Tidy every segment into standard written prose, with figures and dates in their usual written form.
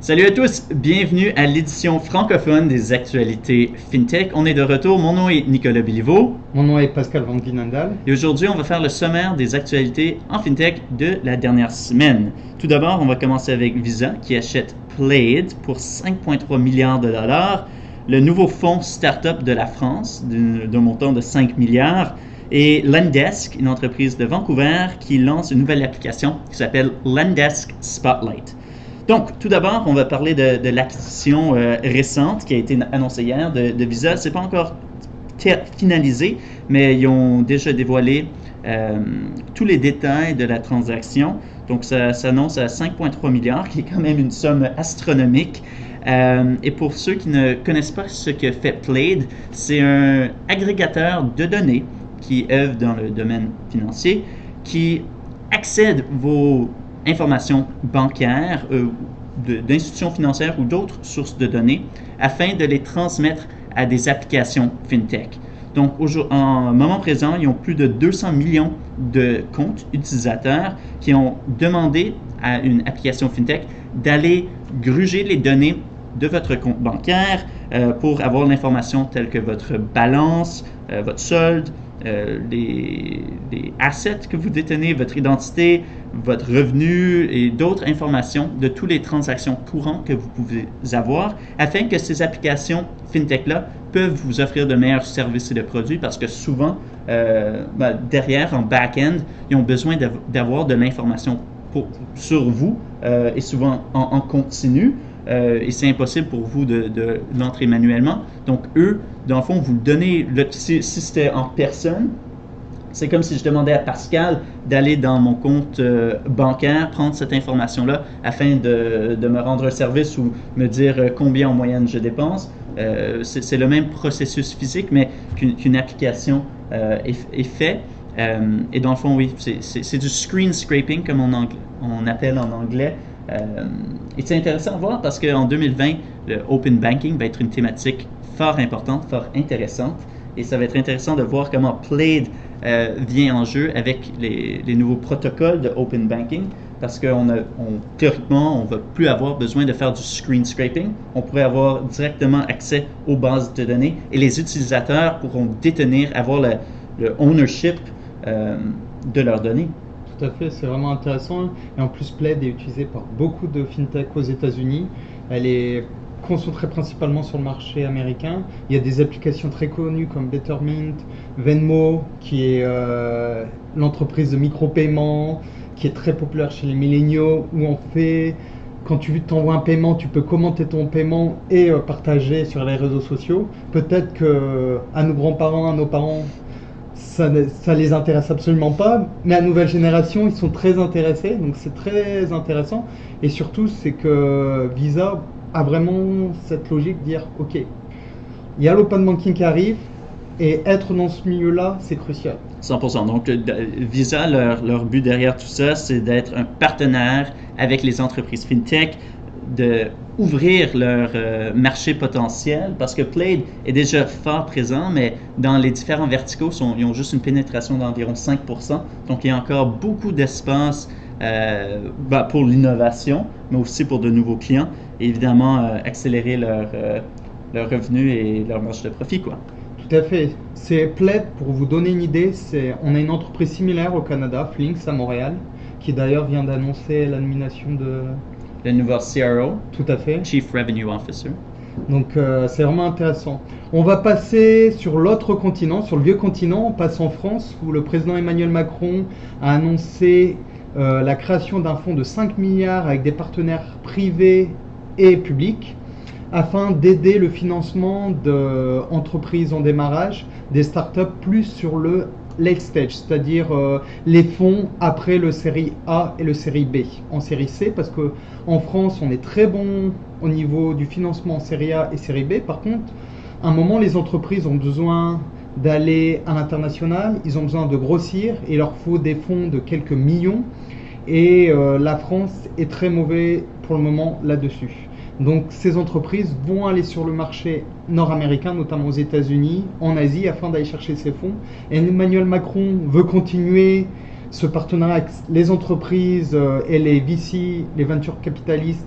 Salut à tous, bienvenue à l'édition francophone des actualités FinTech. On est de retour, mon nom est Nicolas Béliveau. Mon nom est Pascal Van Vinendal. Et aujourd'hui, on va faire le sommaire des actualités en FinTech de la dernière semaine. Tout d'abord, on va commencer avec Visa qui achète Plaid pour 5,3 milliards de dollars, le nouveau fonds Startup de la France d'un montant de 5 milliards, et Lendesk, une entreprise de Vancouver qui lance une nouvelle application qui s'appelle Lendesk Spotlight. Donc, tout d'abord, on va parler de l'acquisition récente qui a été annoncée hier de Visa. Ce n'est pas encore finalisé, mais ils ont déjà dévoilé tous les détails de la transaction. Donc, ça s'annonce à 5,3 milliards, qui est quand même une somme astronomique. Et pour ceux qui ne connaissent pas ce que fait Plaid, c'est un agrégateur de données qui œuvre dans le domaine financier, qui accède vos informations bancaires, d'institutions financières ou d'autres sources de données afin de les transmettre à des applications FinTech. Donc, en moment présent, ils ont plus de 200 millions de comptes utilisateurs qui ont demandé à une application FinTech d'aller gruger les données de votre compte bancaire pour avoir l'information telle que votre balance, votre solde, les assets que vous détenez, votre identité, votre revenu et d'autres informations de toutes les transactions courantes que vous pouvez avoir afin que ces applications FinTech-là peuvent vous offrir de meilleurs services et de produits parce que souvent, derrière, en back-end, ils ont besoin d'avoir de l'information sur vous et souvent en continu. Et c'est impossible pour vous de l'entrer manuellement. Donc, eux, dans le fond, vous le donnez, si c'était en personne, c'est comme si je demandais à Pascal d'aller dans mon compte bancaire, prendre cette information-là afin de me rendre un service ou me dire combien en moyenne je dépense. C'est le même processus physique, mais qu'une application est fait. Et dans le fond, oui, c'est du screen scraping, comme on appelle en anglais. Et c'est intéressant à voir parce qu'en 2020, le Open Banking va être une thématique fort importante, fort intéressante. Et ça va être intéressant de voir comment Plaid vient en jeu avec les nouveaux protocoles de Open Banking. Parce que théoriquement, on ne va plus avoir besoin de faire du screen scraping. On pourrait avoir directement accès aux bases de données et les utilisateurs pourront avoir le ownership de leurs données. Tout à fait, c'est vraiment intéressant. Et en plus, Plaid est utilisé par beaucoup de FinTech aux États-Unis. Elle est concentrée principalement sur le marché américain. Il y a des applications très connues comme Betterment, Venmo, qui est l'entreprise de micro-paiement, qui est très populaire chez les milléniaux, où quand tu t'envoies un paiement, tu peux commenter ton paiement et partager sur les réseaux sociaux. Peut-être qu'à nos grands-parents, à nos parents, ça les intéresse absolument pas, mais à nouvelle génération, ils sont très intéressés, donc c'est très intéressant. Et surtout, c'est que Visa a vraiment cette logique de dire, ok, il y a l'open banking qui arrive, et être dans ce milieu-là, c'est crucial. 100%. Donc, Visa, leur but derrière tout ça, c'est d'être un partenaire avec les entreprises FinTech, d'ouvrir leur marché potentiel parce que Plaid est déjà fort présent, mais dans les différents verticaux, ils ont juste une pénétration d'environ 5%. Donc, il y a encore beaucoup d'espace pour l'innovation, mais aussi pour de nouveaux clients et évidemment accélérer leurs revenus et leur marge de profit, quoi. Tout à fait. C'est Plaid, pour vous donner une idée, on a une entreprise similaire au Canada, Flinks à Montréal, qui d'ailleurs vient d'annoncer la nomination de... Le nouveau CRO, tout à fait. Chief Revenue Officer. Donc c'est vraiment intéressant. On va passer sur l'autre continent, sur le vieux continent. On passe en France où le président Emmanuel Macron a annoncé la création d'un fonds de 5 milliards avec des partenaires privés et publics afin d'aider le financement d'entreprises en démarrage, des startups plus sur le late stage, c'est-à-dire les fonds après le série A et le série B. En série C, parce qu'en France, on est très bon au niveau du financement en série A et série B. Par contre, à un moment, les entreprises ont besoin d'aller à l'international, ils ont besoin de grossir, et il leur faut des fonds de quelques millions. Et la France est très mauvaise pour le moment là-dessus. Donc ces entreprises vont aller sur le marché nord-américain, notamment aux États-Unis, en Asie, afin d'aller chercher ces fonds. Et Emmanuel Macron veut continuer ce partenariat avec les entreprises et les VC, les venture capitalistes,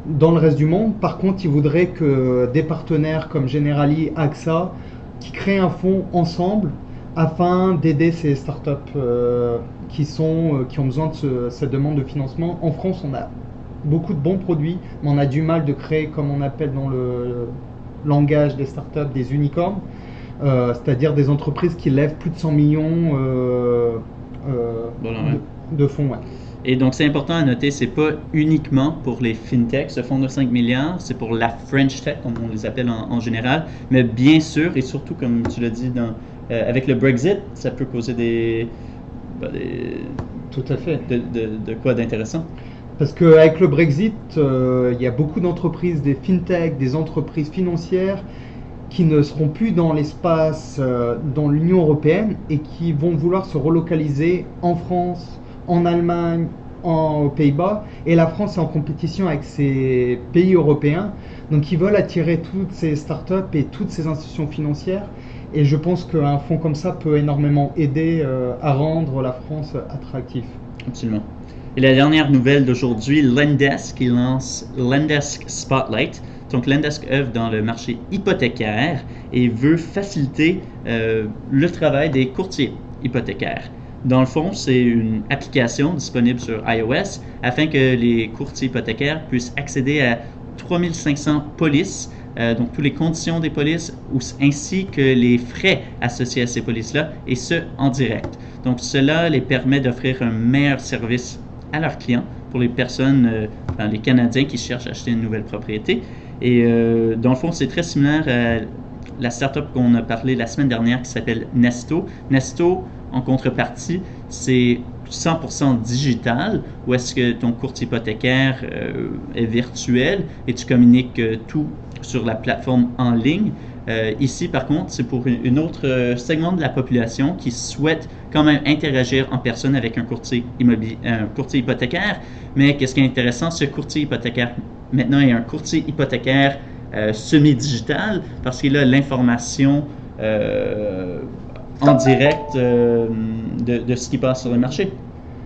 dans le reste du monde. Par contre, ils voudraient que des partenaires comme Generali, AXA, qui créent un fonds ensemble afin d'aider ces startups qui ont besoin de cette demande de financement. En France, on a beaucoup de bons produits, mais on a du mal de créer, comme on appelle dans le langage des startups, des unicorns, c'est-à-dire des entreprises qui lèvent plus de 100 millions Voilà, ouais. de fonds. Ouais. Et donc, c'est important à noter, c'est pas uniquement pour les fintechs, ce fonds de 5 milliards, c'est pour la French Tech, comme on les appelle en général. Mais bien sûr, et surtout, comme tu l'as dit, avec le Brexit, ça peut causer Tout à fait. de quoi d'intéressant. Parce qu'avec le Brexit, il y a beaucoup d'entreprises, des fintechs, des entreprises financières qui ne seront plus dans l'espace, dans l'Union européenne et qui vont vouloir se relocaliser en France, en Allemagne, aux Pays-Bas. Et la France est en compétition avec ces pays européens. Donc ils veulent attirer toutes ces startups et toutes ces institutions financières. Et je pense qu'un fonds comme ça peut énormément aider à rendre la France attractive. Absolument. Et la dernière nouvelle d'aujourd'hui, Lendesk qui lance Lendesk Spotlight. Donc Lendesk œuvre dans le marché hypothécaire et veut faciliter le travail des courtiers hypothécaires. Dans le fond, c'est une application disponible sur iOS afin que les courtiers hypothécaires puissent accéder à 3500 polices, donc toutes les conditions des polices ainsi que les frais associés à ces polices-là, et ce, en direct. Donc cela les permet d'offrir un meilleur service à leurs clients pour les personnes, les Canadiens qui cherchent à acheter une nouvelle propriété. Et dans le fond, c'est très similaire à la startup qu'on a parlé la semaine dernière qui s'appelle Nesto. Nesto, en contrepartie, c'est 100% digital, où est-ce que ton courtier hypothécaire est virtuel et tu communiques tout sur la plateforme en ligne. Ici, par contre, c'est pour une autre segment de la population qui souhaite quand même interagir en personne avec un courtier hypothécaire. Mais qu'est-ce qui est intéressant, ce courtier hypothécaire maintenant est un courtier hypothécaire semi-digital parce qu'il a l'information en direct de ce qui passe sur le marché.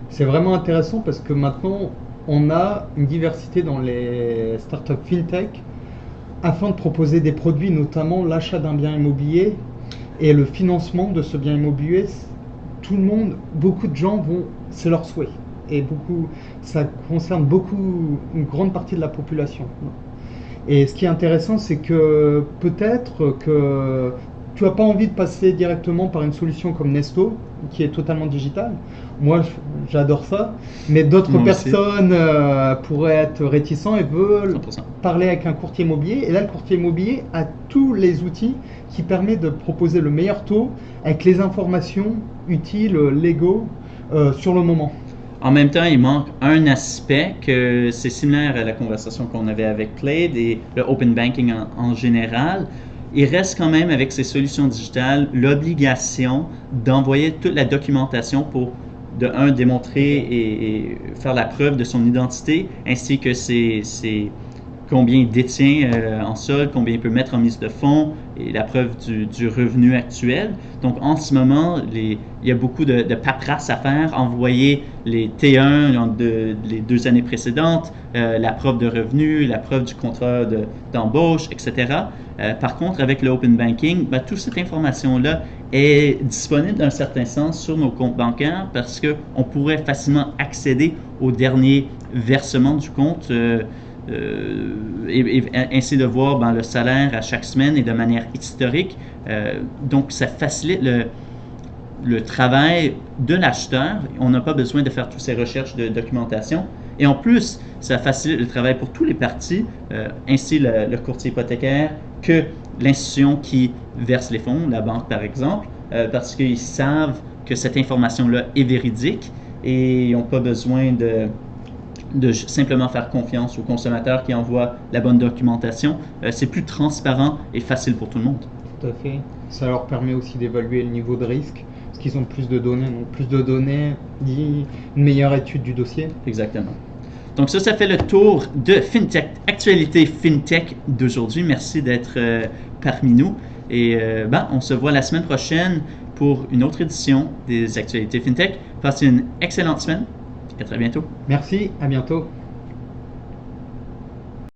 C'est vraiment intéressant parce que maintenant, on a une diversité dans les startups fintech afin de proposer des produits, notamment l'achat d'un bien immobilier et le financement de ce bien immobilier. Tout le monde, beaucoup de gens c'est leur souhait. Et ça concerne une grande partie de la population. Et ce qui est intéressant, c'est que peut-être que tu n'as pas envie de passer directement par une solution comme Nesto, qui est totalement digitale. Moi, j'adore ça, mais d'autres personnes pourraient être réticents et veulent 100%. parler avec un courtier immobilier. Et là, le courtier immobilier a tous les outils qui permettent de proposer le meilleur taux avec les informations utiles, légaux, sur le moment. En même temps, il manque un aspect que c'est similaire à la conversation qu'on avait avec Plaid et le open banking en général. Il reste quand même avec ces solutions digitales l'obligation d'envoyer toute la documentation pour, démontrer et faire la preuve de son identité, ainsi que combien il détient en solde, combien il peut mettre en mise de fonds et la preuve du revenu actuel. Donc en ce moment, il y a beaucoup de paperasse à faire, envoyer les T1 les 2 années précédentes, la preuve de revenu, la preuve du contrat d'embauche, etc. Par contre, avec le open banking, toute cette information-là est disponible d'un certain sens sur nos comptes bancaires parce qu'on pourrait facilement accéder au dernier versement du compte et ainsi de voir le salaire à chaque semaine et de manière historique. Donc, ça facilite le travail de l'acheteur. On n'a pas besoin de faire toutes ces recherches de documentation. Et en plus, ça facilite le travail pour tous les parties, ainsi le courtier hypothécaire que l'institution qui verse les fonds, la banque par exemple, parce qu'ils savent que cette information-là est véridique et ils n'ont pas besoin de simplement faire confiance aux consommateurs qui envoient la bonne documentation. C'est plus transparent et facile pour tout le monde. Tout à fait. Ça leur permet aussi d'évaluer le niveau de risque, parce qu'ils ont plus de données. Donc plus de données dit une meilleure étude du dossier. Exactement. Donc ça fait le tour de FinTech, actualité FinTech d'aujourd'hui. Merci d'être parmi nous. Et on se voit la semaine prochaine pour une autre édition des actualités FinTech. Passez une excellente semaine. À très bientôt. Merci, à bientôt.